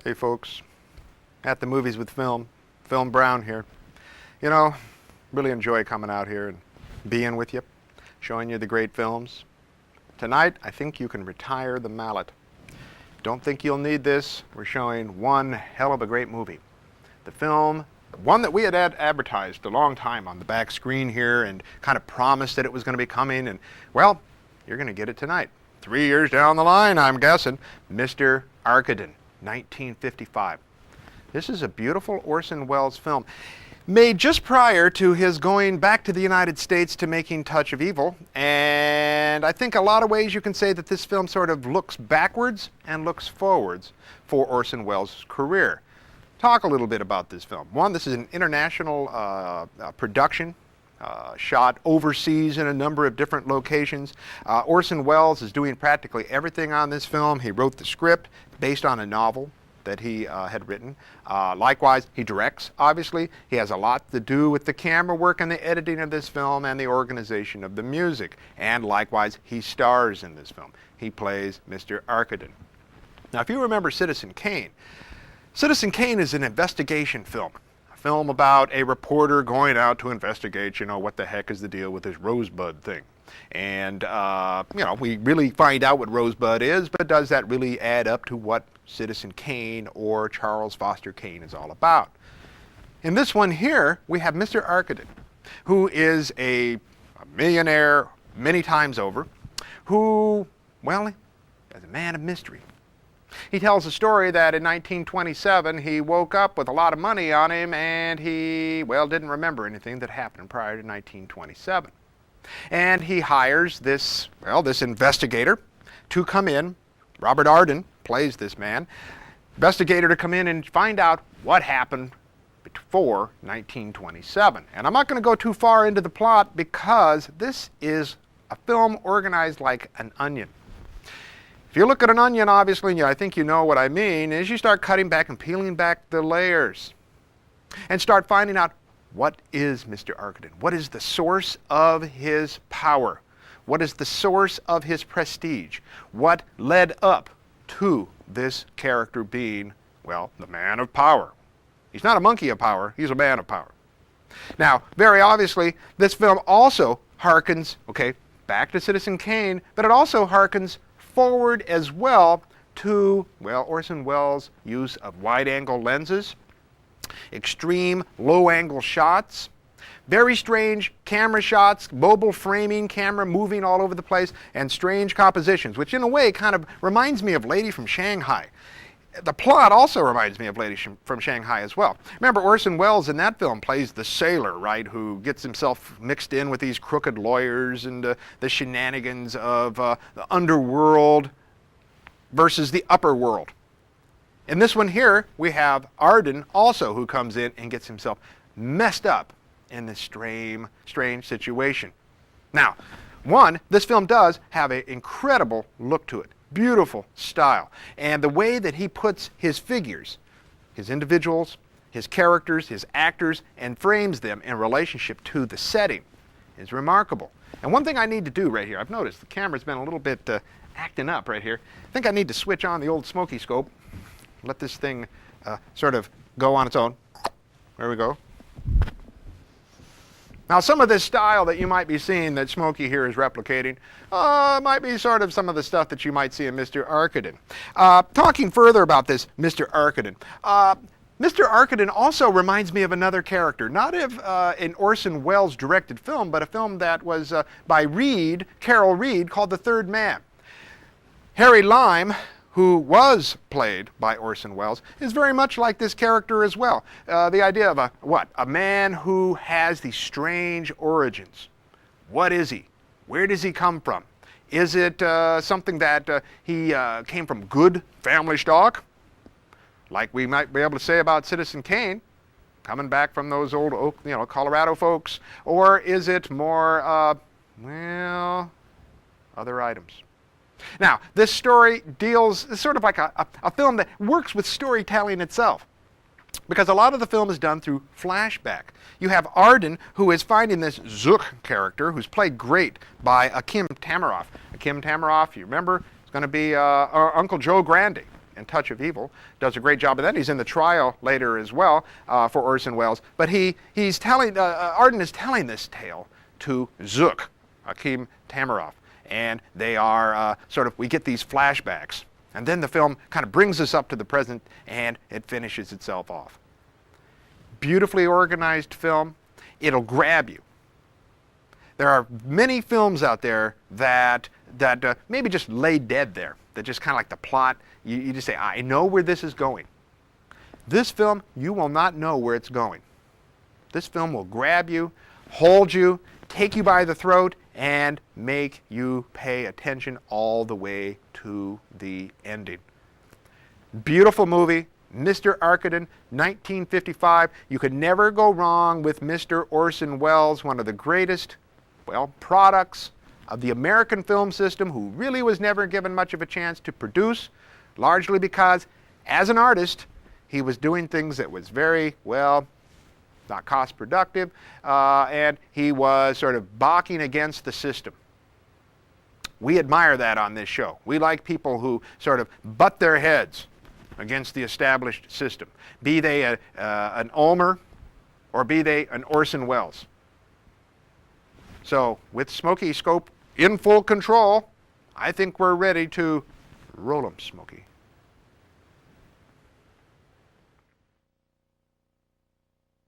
Hey folks, at the movies with Film Brown here. You know, really enjoy coming out here and being with you, showing you the great films. Tonight, I think you can retire the mallet. Don't think you'll need this. We're showing one hell of a great movie. The film, one that we had advertised a long time on the back screen here and kind of promised that it was going to be coming, and well, you're going to get it tonight. 3 years down the line, I'm guessing. Mr. Arkadin, 1955. This is a beautiful Orson Welles film, made just prior to his going back to the United States to making Touch of Evil, and I think a lot of ways you can say that this film sort of looks backwards and looks forwards for Orson Welles' career. Talk a little bit about this film. One, this is an international production, shot overseas in a number of different locations. Orson Welles is doing practically everything on this film. He wrote the script based on a novel that he had written. Likewise, he directs, obviously. He has a lot to do with the camera work and the editing of this film and the organization of the music. And likewise, he stars in this film. He plays Mr. Arkadin. Now, if you remember Citizen Kane is an investigation film. A film about a reporter going out to investigate, what the heck is the deal with this Rosebud thing. And, we really find out what Rosebud is, but does that really add up to what Citizen Kane or Charles Foster Kane is all about? In this one here, we have Mr. Arkadin, who is a millionaire many times over, who, well, is a man of mystery. He tells a story that in 1927 he woke up with a lot of money on him and he, didn't remember anything that happened prior to 1927. And he hires this investigator to come in. Robert Arden plays this man. Investigator to come in and find out what happened before 1927. And I'm not going to go too far into the plot because this is a film organized like an onion. If you look at an onion, obviously, and I think you know what I mean, is you start cutting back and peeling back the layers and start finding out what is Mr. Arkadin? What is the source of his power? What is the source of his prestige? What led up to this character being, the man of power? He's not a monkey of power, he's a man of power. Now, very obviously, this film also harkens, back to Citizen Kane, but it also harkens forward as well to, Orson Welles' use of wide-angle lenses, extreme low-angle shots, very strange camera shots, mobile framing, camera moving all over the place, and strange compositions, which in a way kind of reminds me of Lady from Shanghai. The plot also reminds me of Lady from Shanghai as well. Remember, Orson Welles in that film plays the sailor, right, who gets himself mixed in with these crooked lawyers and the shenanigans of the underworld versus the upper world. In this one here, we have Arden also, who comes in and gets himself messed up in this strange situation. Now, one, this film does have an incredible look to it. Beautiful style. And the way that he puts his figures, his individuals, his characters, his actors, and frames them in relationship to the setting is remarkable. And one thing I need to do right here, I've noticed the camera's been a little bit acting up right here. I think I need to switch on the old smoky scope. Let this thing sort of go on its own. There we go. Now, some of this style that you might be seeing that Smokey here is replicating might be sort of some of the stuff that you might see in Mr. Arkadin. Talking further about this Mr. Arkadin. Mr. Arkadin also reminds me of another character, not of an Orson Welles directed film, but a film that was by Carol Reed, called The Third Man. Harry Lime, who was played by Orson Welles, is very much like this character as well. The idea of a man who has these strange origins. What is he? Where does he come from? Is it something that he came from good family stock, like we might be able to say about Citizen Kane, coming back from those old, Colorado folks, or is it more, other items? Now, this story it's sort of like a film that works with storytelling itself, because a lot of the film is done through flashback. You have Arden, who is finding this Zook character, who's played great by Akim Tamiroff. Akim Tamiroff, you remember, is going to be Uncle Joe Grande and Touch of Evil. Does a great job of that. He's in the trial later as well for Orson Welles. But he's telling, Arkadin is telling this tale to Zook, Akim Tamiroff. And they are we get these flashbacks. And then the film kind of brings us up to the present, and it finishes itself off. Beautifully organized film. It'll grab you. There are many films out there that maybe just lay dead there. That just kind of like the plot, you just say, I know where this is going. This film, you will not know where it's going. This film will grab you, hold you, take you by the throat, and make you pay attention all the way to the ending. Beautiful movie. Mr. Arkadin, 1955. You could never go wrong with Mr. Orson Welles, one of the greatest, products of the American film system, who really was never given much of a chance to produce, largely because, as an artist, he was doing things that was very, not cost productive, and he was sort of balking against the system. We admire that on this show. We like people who sort of butt their heads against the established system, be they an Ulmer or be they an Orson Welles. So with Smokey Scope in full control, I think we're ready to roll 'em, Smokey.